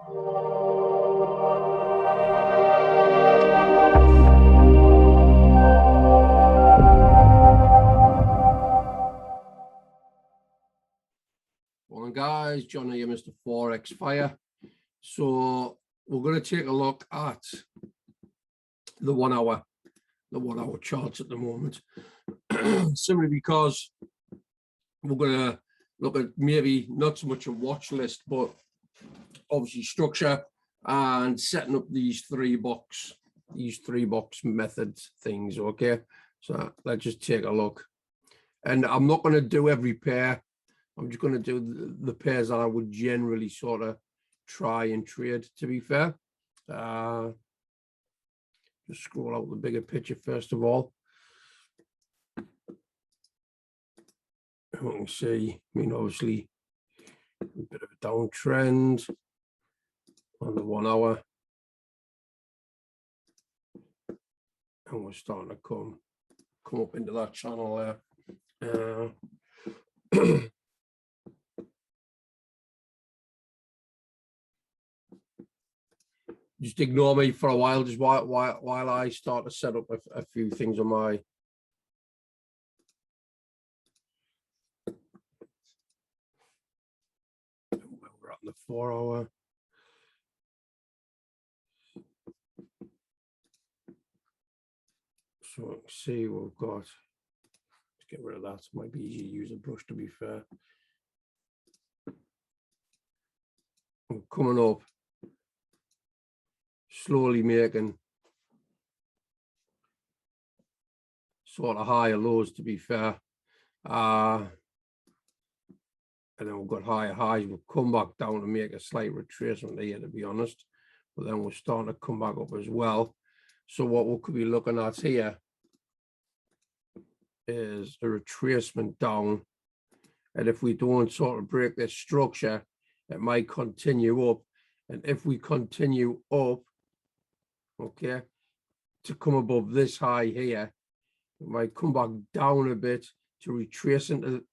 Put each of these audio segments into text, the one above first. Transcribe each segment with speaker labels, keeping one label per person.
Speaker 1: Morning guys, John here, Mr. Forex Fire. So we're going to take a look at the 1 hour charts at the moment, simply because we're going to look at maybe not so much a watch list, but obviously structure and setting up these three box method things. Okay, so let's just take a look. And I'm not going to do every pair. I'm just going to do the pairs that I would generally sort of try and trade, to be fair. Just scroll out the bigger picture first of all. You can see, I mean, obviously, a bit of a downtrend on the 1 hour. And we're starting to come up into that channel there. Just ignore me for a while, just while I start to set up a few things on my. We're at the 4 hour. So see what we've got. Let's get rid of that. It might be easy to use a brush, to be fair. I'm coming up. Slowly making sort of higher lows, to be fair. And then we've got higher highs. We'll come back down and make a slight retracement here, to be honest. But then we're starting to come back up as well. So what we could be looking at here is a retracement down. And if we don't sort of break this structure, it might continue up. And if we continue up, okay, to come above this high here, it might come back down a bit to retrace into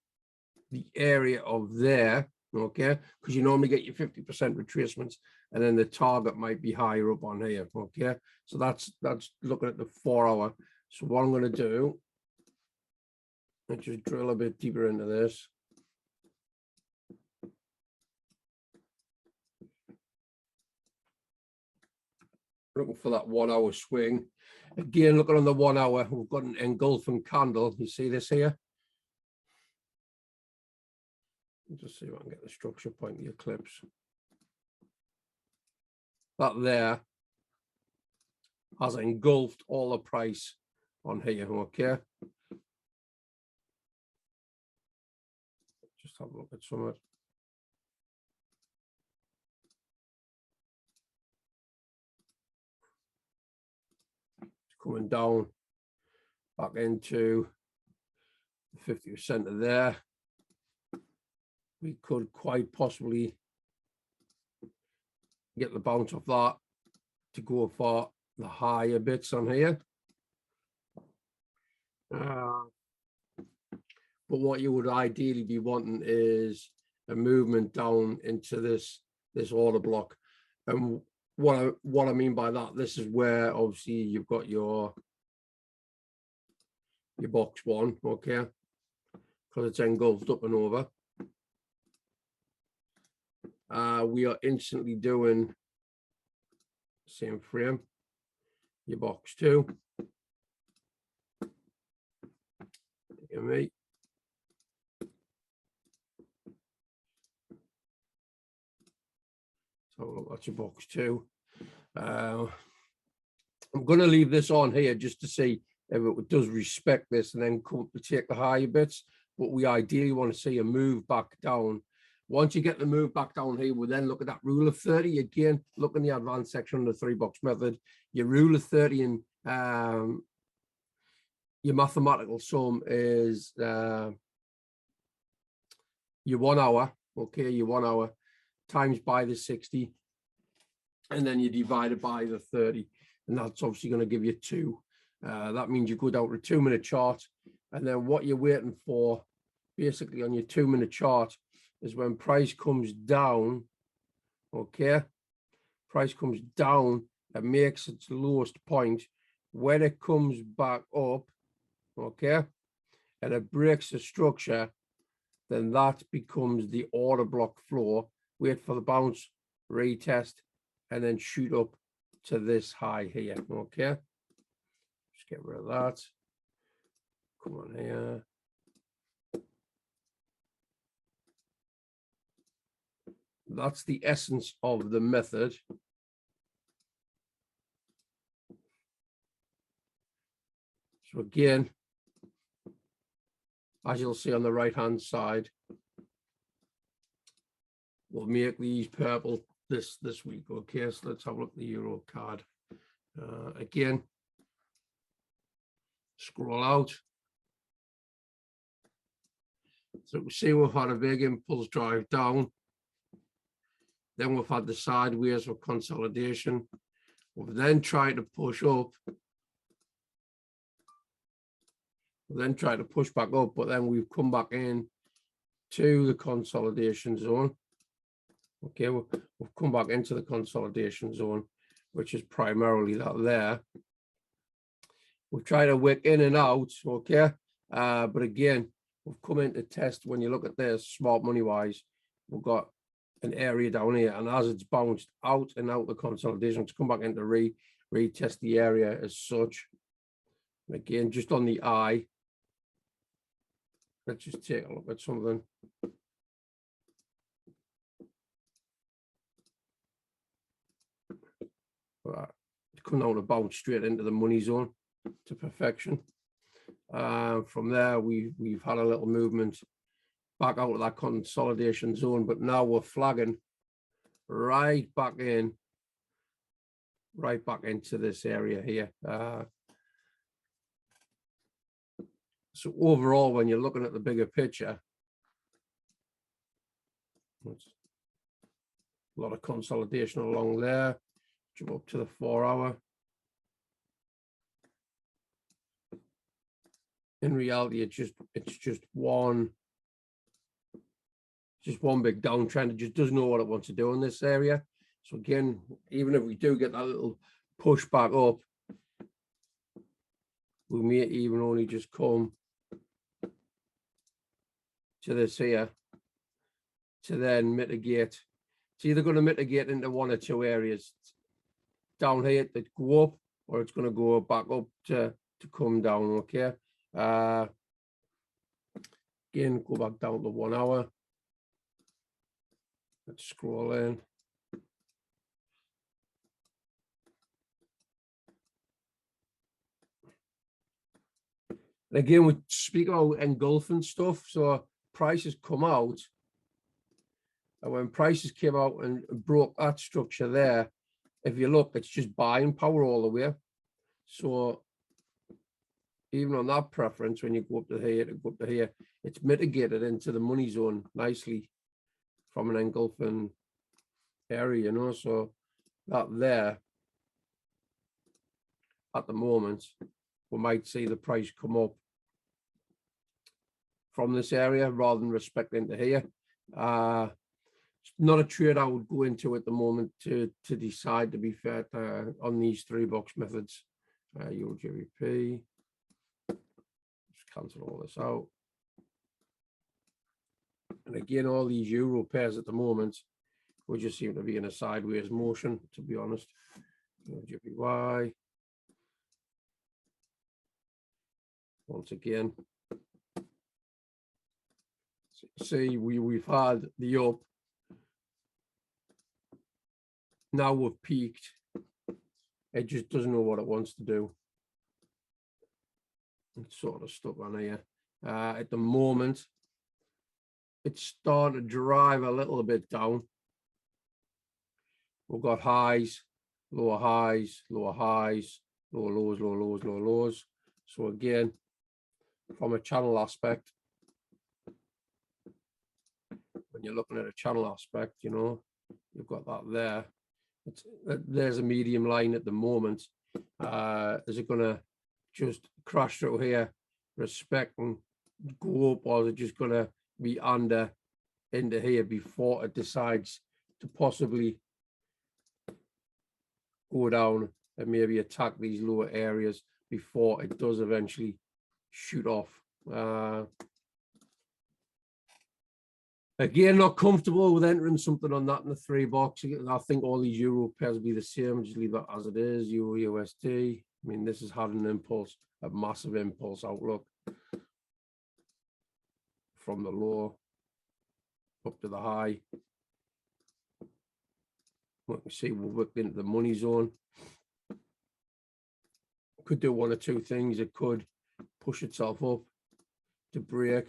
Speaker 1: the area of there, okay, because you normally get your 50% retracements, and then the target might be higher up on here, okay. So that's looking at the 4 hour. So what I'm going to do, let's just drill a bit deeper into this. Looking for that 1 hour swing. Again, looking on the 1 hour, we've got an engulfing candle. You see this here? Just see if I can get the structure point of the eclipse. That there has engulfed all the price on here, okay? Just have a look at some of it. Coming down back into 50% of there. We could quite possibly get the bounce off that to go for the higher bits on here. But what you would ideally be wanting is a movement down into this order block. And what I mean by that, this is where obviously you've got your box one, okay, because it's engulfed up and over. We are instantly doing same frame, your box two. Look at me. So that's your box two. I'm going to leave this on here just to see if it does respect this and then come to take the higher bits. But we ideally want to see a move back down. Once you get the move back down here, we'll then look at that rule of 30 again. Look in the advanced section of the 3-box method. Your rule of 30 and your mathematical sum is your 1 hour. Okay, your 1 hour times by the 60, and then you divide it by the 30, and that's obviously going to give you 2. That means you go down to a 2-minute chart, and then what you're waiting for basically on your 2-minute chart is when price comes down, okay, price comes down and makes its lowest point. When it comes back up, okay, and it breaks the structure, then that becomes the order block floor. Wait for the bounce, retest, and then shoot up to this high here, okay? Just get rid of that. Come on here. That's the essence of the method. So again, as you'll see on the right-hand side, we'll make these purple this week, okay? So let's have a look at the Euro card. Again, scroll out. So we see we've had a big impulse drive down. Then we've had the sideways for consolidation. We've then tried to push up. We've then tried to push back up, but then we've come back in to the consolidation zone. Okay, we've come back into the consolidation zone, which is primarily that there. We've tried to wick in and out, okay? But again, we've come in to test. When you look at this, smart money wise, we've got an area down here, and as it's bounced out and out the consolidation, it's come back into retest the area as such. Again, just on the eye, let's just take a look at something. Right. Come down to bounce straight into the money zone to perfection. From there, we've had a little movement back out of that consolidation zone, but now we're flagging right back into this area here. So overall, when you're looking at the bigger picture, a lot of consolidation along there. Jump up to the 4-hour. In reality, it's just one big downtrend. It just doesn't know what it wants to do in this area. So again, even if we do get that little push back up, we may even only just come to this here to then mitigate. It's either going to mitigate into one or two areas down here that go up, or it's going to go back up to come down, okay? Again, go back down to 1 hour. Let's scroll in. And again, we speak about engulfing stuff. So prices come out, and when prices came out and broke that structure there, if you look, it's just buying power all the way. So even on that preference, when you go up to here, it's mitigated into the money zone nicely from an engulfing area, you know. So that there, at the moment, we might see the price come up from this area rather than respect into here. It's not a trade I would go into at the moment to decide, to be fair, on these 3-box methods. Euro GBP. Just cancel all this out. And again, all these euro pairs at the moment, we just seem to be in a sideways motion, to be honest. GBY. Once again, see, we've had the up. Now we've peaked. It just doesn't know what it wants to do. It's sort of stuck on here. At the moment, it's starting to drive a little bit down. We've got highs, lower highs, lower highs, lower lows, lower lows, lower lows. So again, from a channel aspect, when you're looking at a channel aspect, you know, you've got that there. There's a medium line at the moment. Is it going to just crash through here, respect and go up, or is it just going to be under into here before it decides to possibly go down and maybe attack these lower areas before it does eventually shoot off. Again, not comfortable with entering something on that in the 3 box. I think all these euro pairs will be the same. Just leave that as it is. Euro USD. I mean, this is having an impulse, a massive impulse outlook from the low up to the high. We can see we're worked into the money zone. Could do one or two things. It could push itself up to break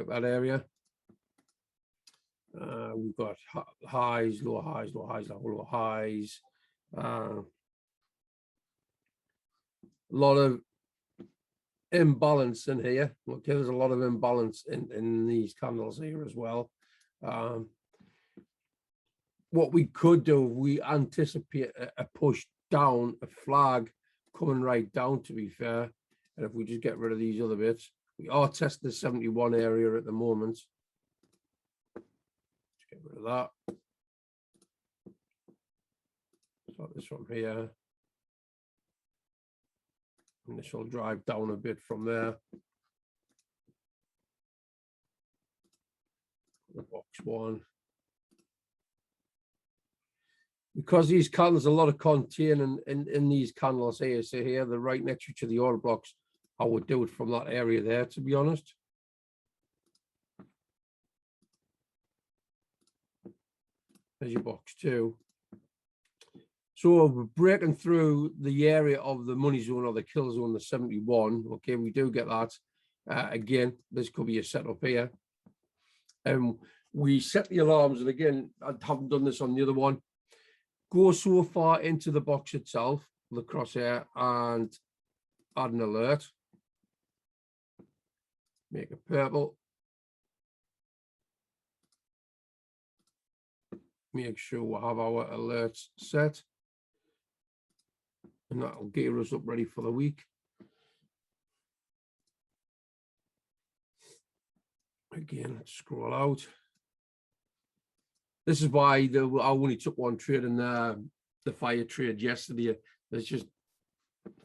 Speaker 1: that area. We've got highs, low highs, low highs, low highs. A lot of imbalance in here. Okay, there's a lot of imbalance in these candles here as well. What we could do, we anticipate a push down, a flag coming right down, to be fair. And if we just get rid of these other bits, we are testing the 71 area at the moment. Let's get rid of that. Start this from here. And this will drive down a bit from there. The box 1. Because these candles, a lot of contain in these candles here, so here, they're right next to each of the order blocks. I would do it from that area there, to be honest. There's your box 2. So we're breaking through the area of the money zone or the kill zone, the 71. Okay, we do get that. Again, this could be a setup here. And we set the alarms, and again, I haven't done this on the other one. Go so far into the box itself, the crosshair, and add an alert. Make it purple. Make sure we have our alerts set. And that'll gear us up ready for the week. Again, let's scroll out. This is why I only took one trade in the fire trade yesterday. It's just,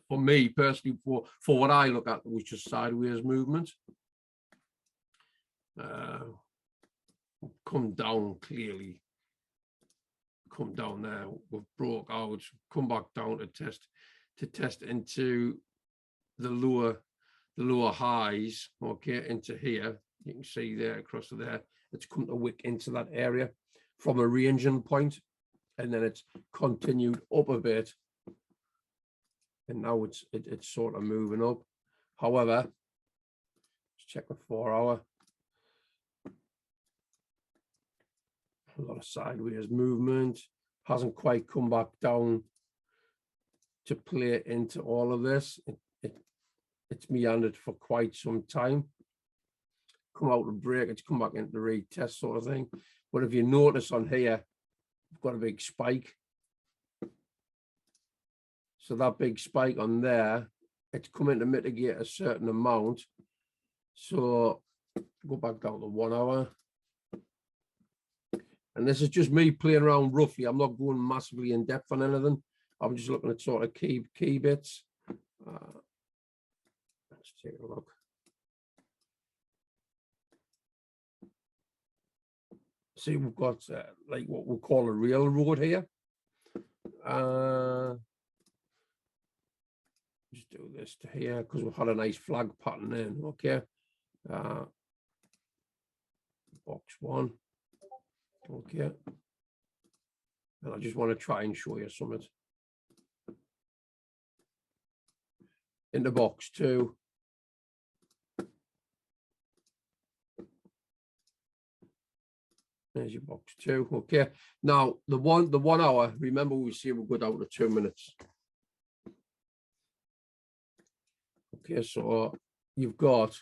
Speaker 1: for me personally, for what I look at, it was just sideways movement. Come down clearly. Come down there. We've broke out. Come back down to test into the lower highs. Okay, into here. You can see there across to there. It's come to wick into that area from a ranging point, and then it's continued up a bit, and now it's sort of moving up. However, let's check the 4 hour. A lot of sideways movement, hasn't quite come back down to play into all of this. It's meandered for quite some time. Come out and break, it's come back into the retest sort of thing. But if you notice on here, we've got a big spike. So that big spike on there, it's coming to mitigate a certain amount. So go back down to 1 hour. And this is just me playing around roughly. I'm not going massively in depth on anything. I'm just looking at sort of key bits. Let's take a look. See, we've got like what we'll call a railroad here. Just do this to here because we've had a nice flag pattern in. Okay. Box 1. Okay. And I just want to try and show you something. In the box 2. There's your box 2. Okay. Now the 1 hour, remember we see we'll go down to 2 minutes. Okay, so you've got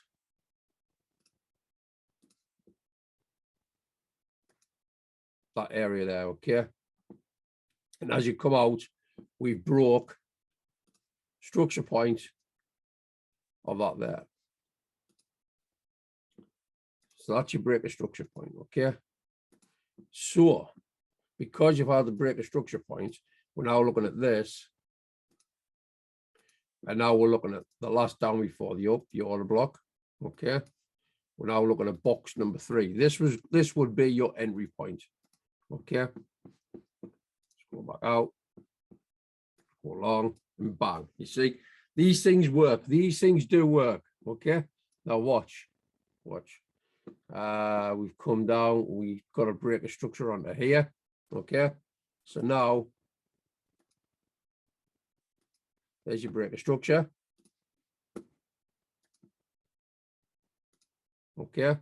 Speaker 1: that area there, okay? And as you come out, we broke structure point of that there. So that's your break a structure point, okay? So because you've had the break of structure point, we're now looking at this. And now we're looking at the last down before the up, the order block. Okay. We're now looking at box number 3. This would be your entry point. Okay. Let's go back out. Go along and bang. You see, these things work. These things do work. Okay. Now watch. Watch. We've come down. We've got a break of structure onto here. Okay. So now there's your break of structure. Okay.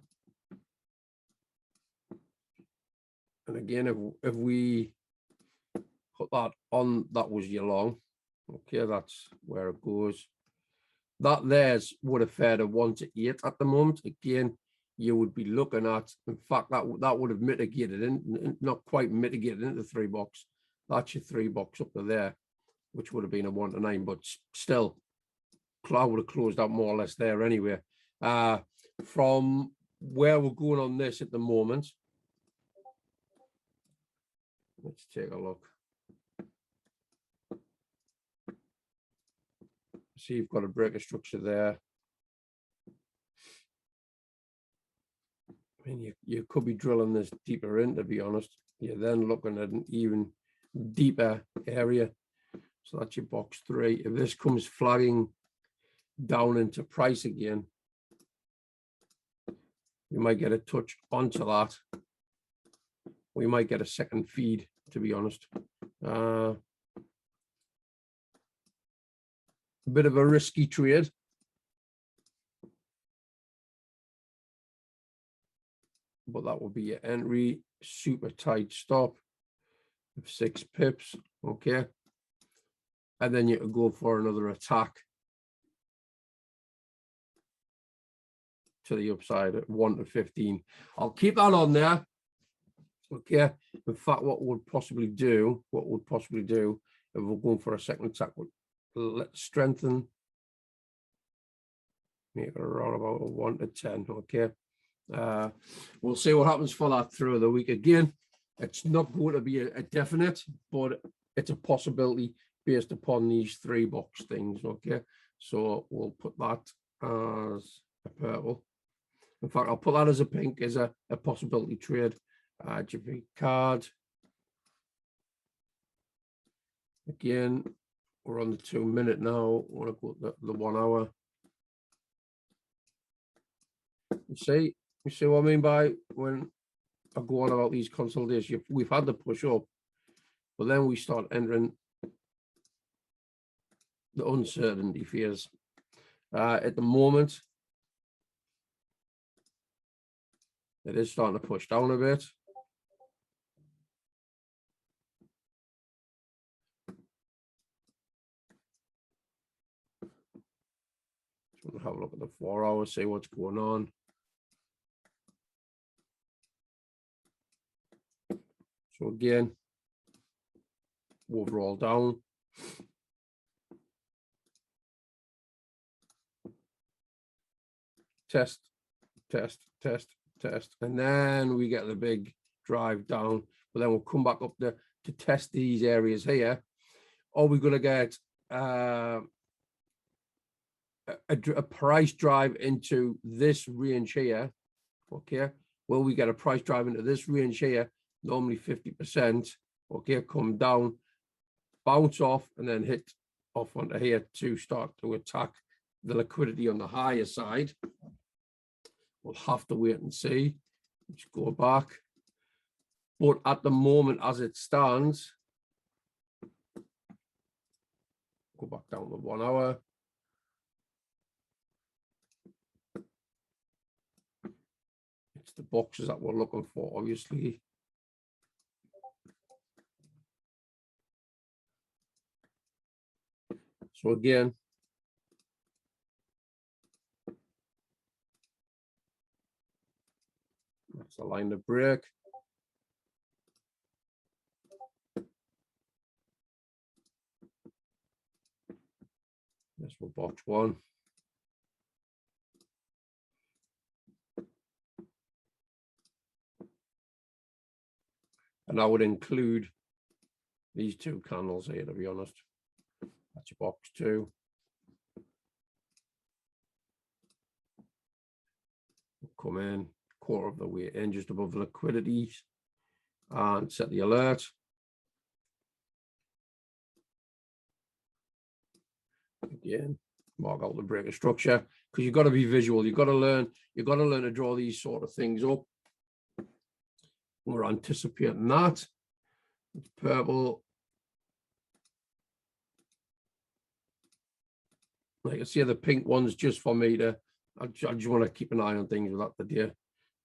Speaker 1: And again, if we put that on, that was your long. Okay, that's where it goes. That there's would have fared a 1 to 8 at the moment. Again, you would be looking at, in fact, that would have mitigated, not quite mitigated into 3 box. That's your 3 box up to there, which would have been a 1 to 9, but still, I would have closed out more or less there anyway. From where we're going on this at the moment, let's take a look. See, you've got a break of structure there. I mean, you could be drilling this deeper in, to be honest. You're then looking at an even deeper area. So that's your box 3. If this comes flagging down into price again, you might get a touch onto that. We might get a second feed, to be honest. A bit of a risky trade. But that will be your entry, super tight stop of 6 pips. Okay. And then you can go for another attack to the upside at 1 to 15. I'll keep that on there. Okay. In fact, what we'll possibly do, if we're going for a second attack, let's strengthen. Make it around about a 1 to 10. Okay. We'll see what happens for that through the week. Again, it's not going to be a definite, but it's a possibility based upon these 3 box things. Okay. So we'll put that as a purple. In fact, I'll put that as a pink as a possibility trade. GP card. Again, we're on the 2 minute now. I want to go the 1 hour. You see what I mean by when I go on about these consolidations? We've had the push up, but then we start entering the uncertainty phase. At the moment, it is starting to push down a bit. So we'll have a look at the 4 hours, see what's going on. So again, overall down. Test, test, test, test. And then we get the big drive down. But then we'll come back up there to test these areas here. Are we going to get a price drive into this range here? Okay. Will we get a price drive into this range here? Normally 50%. Okay. Come down, bounce off, and then hit off onto here to start to attack the liquidity on the higher side. We'll have to wait and see. Let's go back. But at the moment, as it stands, go back down to 1 hour. It's the boxes that we're looking for, obviously. So again, that's the line of break. This will box 1. And I would include these two candles here, to be honest. That's your box 2. Come in, quarter of the way in, just above the liquidities, and set the alert. Again, mark out the breaker structure, because you've got to be visual. You've got to learn to draw these sort of things up. We're anticipating that. It's purple. Like I see, the pink one's just for me to, I just want to keep an eye on things with that today.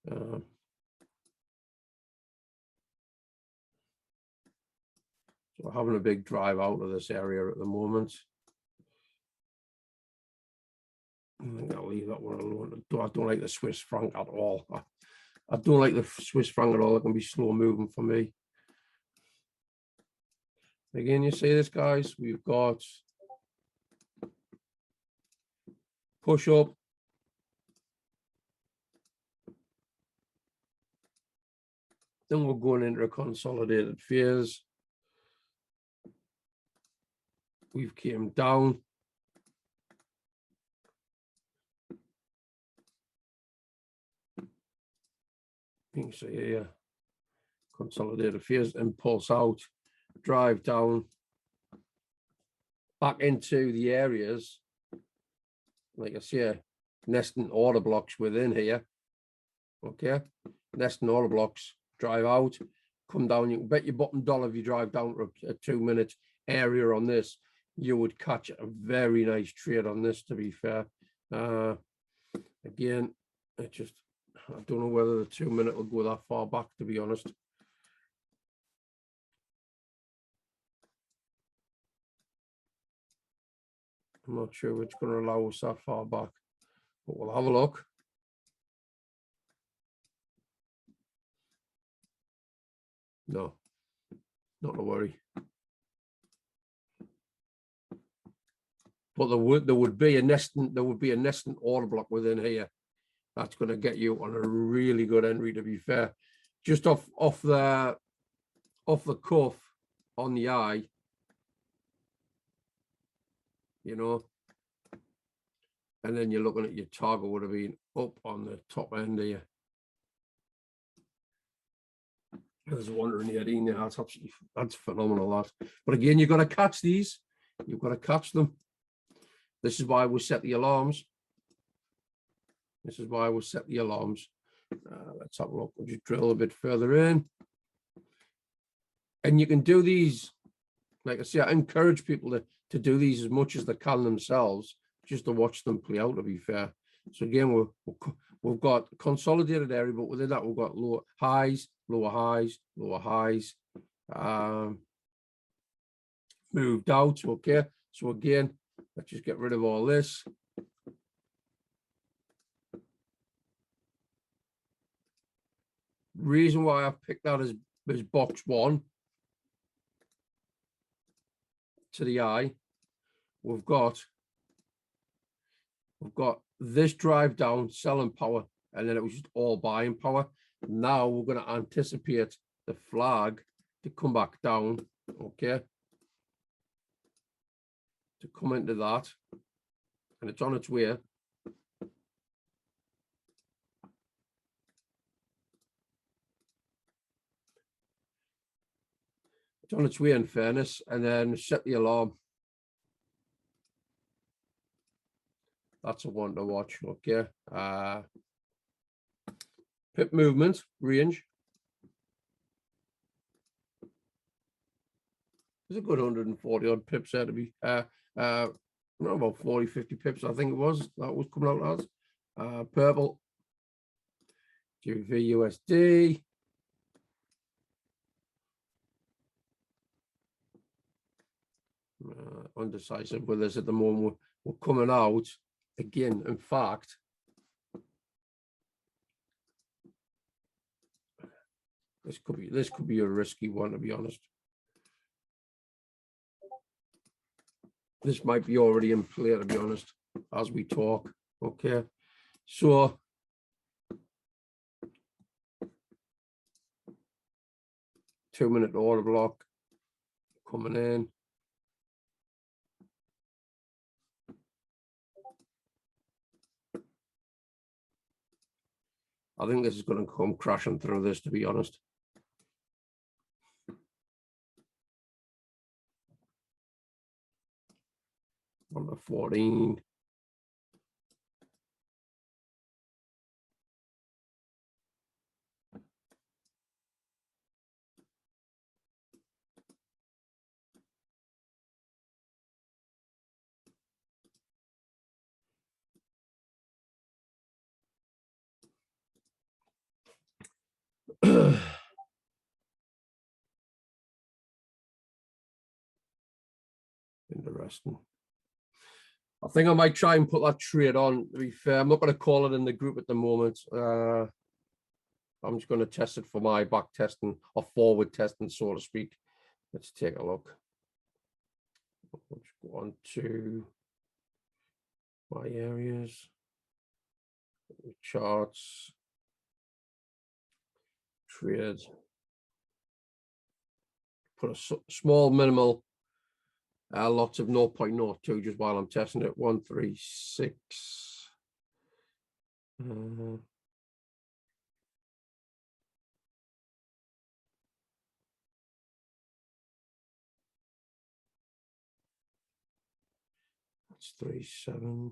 Speaker 1: So we're having a big drive out of this area at the moment. I think I'll leave that one alone. I don't like the Swiss franc at all. I don't like the Swiss franc at all. It can be slow moving for me. Again, you see this, guys, we've got push up, then we're going into a consolidated phase. We've came down. You can see here, consolidated phase, impulse out, drive down, back into the areas. Like I say, nesting order blocks within here. Okay, nesting order blocks, drive out, come down. You can bet your bottom dollar if you drive down to a 2-minute area on this, you would catch a very nice trade on this, to be fair. Again, I don't know whether the 2-minute will go that far back, to be honest. I'm not sure it's going to allow us that far back, but we'll have a look. No, not to worry. But there would be a nesting order block within here. That's going to get you on a really good entry, to be fair. Just off the cuff on the eye, you know. And then you're looking at your target would have been up on the top end here. There's one in the 18 there. That's phenomenal, that. But again, you've got to catch these. You've got to catch them. This is why we set the alarms. This is why we set the alarms. Let's have a look. We'll just drill a bit further in. And you can do these, like I say, I encourage people to do these as much as they can themselves, just to watch them play out, to be fair. So again, we've got consolidated area, but within that we've got lower highs, lower highs, lower highs, moved out. Okay, so again, let's just get rid of all this. Reason why I've picked that as box 1 to the eye, we've got this drive down, selling power, and then it was just all buying power. Now we're going to anticipate the flag to come back down, okay, to come into that, and it's on its way. It's on its way, in fairness, and then set the alarm. That's a one to watch, okay. Pip movement, range. There's a good 140 odd pips there to be, about 40, 50 pips, I think it was, that was coming out as. Purple, GBP USD. Undecisive with this at the moment. We're coming out again. In fact, this could be a risky one, to be honest. This might be already in play, to be honest, as we talk. Okay, so 2-minute order block coming in. I think this is going to come crashing through this, to be honest. On the 14. Interesting. I think I might try and put that trade on. To be fair, I'm not going to call it in the group at the moment. I'm just going to test it for my back testing or forward testing, so to speak. Let's take a look. Let's go on to my areas, charts, trades. Put a small minimal lots of 0.02 just while I'm testing it. 136. That's 37.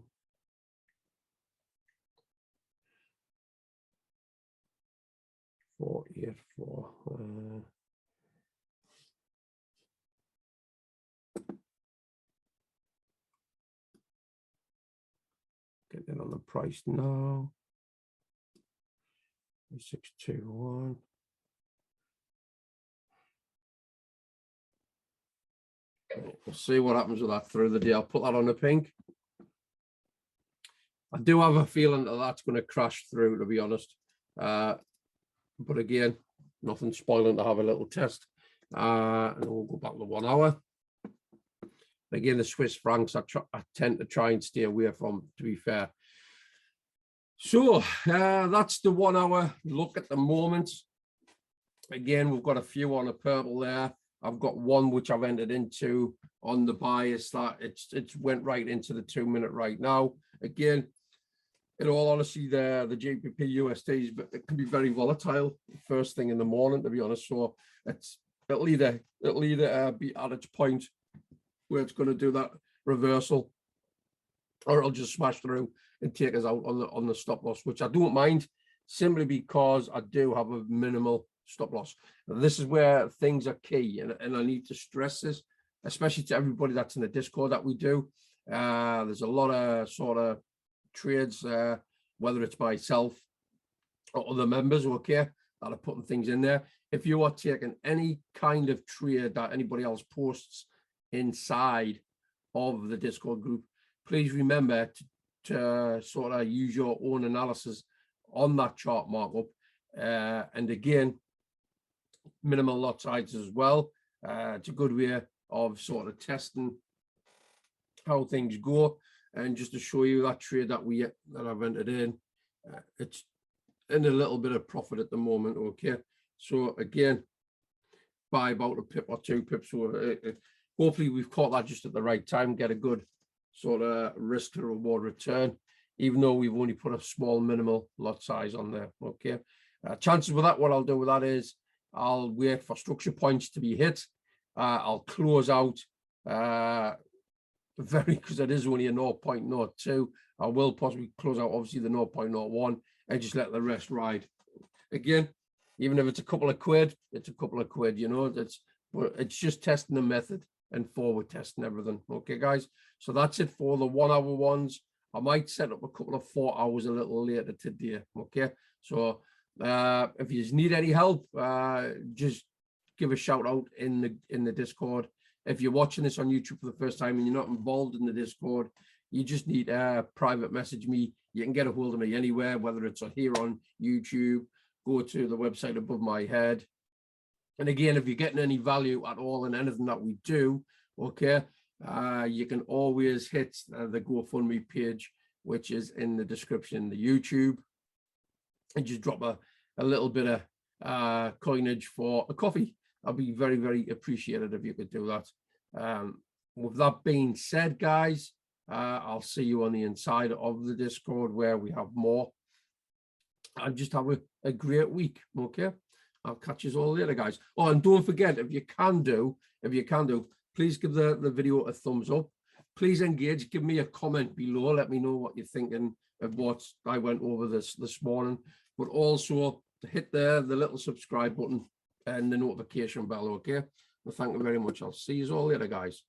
Speaker 1: Four. Get in on the price now. 621. We'll see what happens with that through the day. I'll put that on the pink. I do have a feeling that that's going to crash through, to be honest. But again, nothing spoiling to have a little test. And we'll go back to 1 hour. Again, the Swiss francs I tend to try and stay away from, to be fair. So that's the 1 hour look at the moment. Again, we've got a few on a purple there. I've got one which I've entered into on the bias that it's went right into the 2-minute right now. Again, in all honesty, the GBP USD it can be very volatile first thing in the morning, to be honest. So it'll either be at its point where it's going to do that reversal, or it'll just smash through and take us out on the stop loss, which I don't mind, simply because I do have a minimal stop loss. Now, this is where things are key, and I need to stress this, especially to everybody that's in the Discord that we do. There's a lot of sort of trades, whether it's myself or other members, okay, that are putting things in there. If you are taking any kind of trade that anybody else posts inside of the Discord group, please remember to sort of use your own analysis on that chart markup. And again, minimal lot sizes as well. It's a good way of sort of testing how things go. And just to show you that trade that I've entered in, it's in a little bit of profit at the moment. Okay, so again, by about a pip or 2 pips. So hopefully we've caught that just at the right time, get a good sort of risk to reward return, even though we've only put a small minimal lot size on there. Okay, chances with that, what I'll do with that is I'll wait for structure points to be hit. I'll close out because it is only a 0.02. I will possibly close out obviously the 0.01 and just let the rest ride. Again, even if it's a couple of quid, it's a couple of quid, you know. It's just testing the method and forward testing everything. Okay, guys. So that's it for the 1 hour ones. I might set up a couple of 4 hours a little later today. Okay. So if you need any help, just give a shout out in the Discord. If you're watching this on YouTube for the first time and you're not involved in the Discord, you just need private message me. You can get a hold of me anywhere, whether it's here on YouTube, go to the website above my head. And again, if you're getting any value at all in anything that we do, okay, you can always hit the GoFundMe page, which is in the description, the YouTube, and just drop a little bit of coinage for a coffee. I'd be very, very appreciated if you could do that. With that being said, guys, I'll see you on the inside of the Discord where we have more. And just have a great week. Okay, I'll catch you all later, guys. Oh, and don't forget, if you can do, please give the video a thumbs up. Please engage. Give me a comment below. Let me know what you're thinking of what I went over this morning. But also hit the little subscribe button and the notification bell. Okay. Well, thank you very much. I'll see you all later, guys.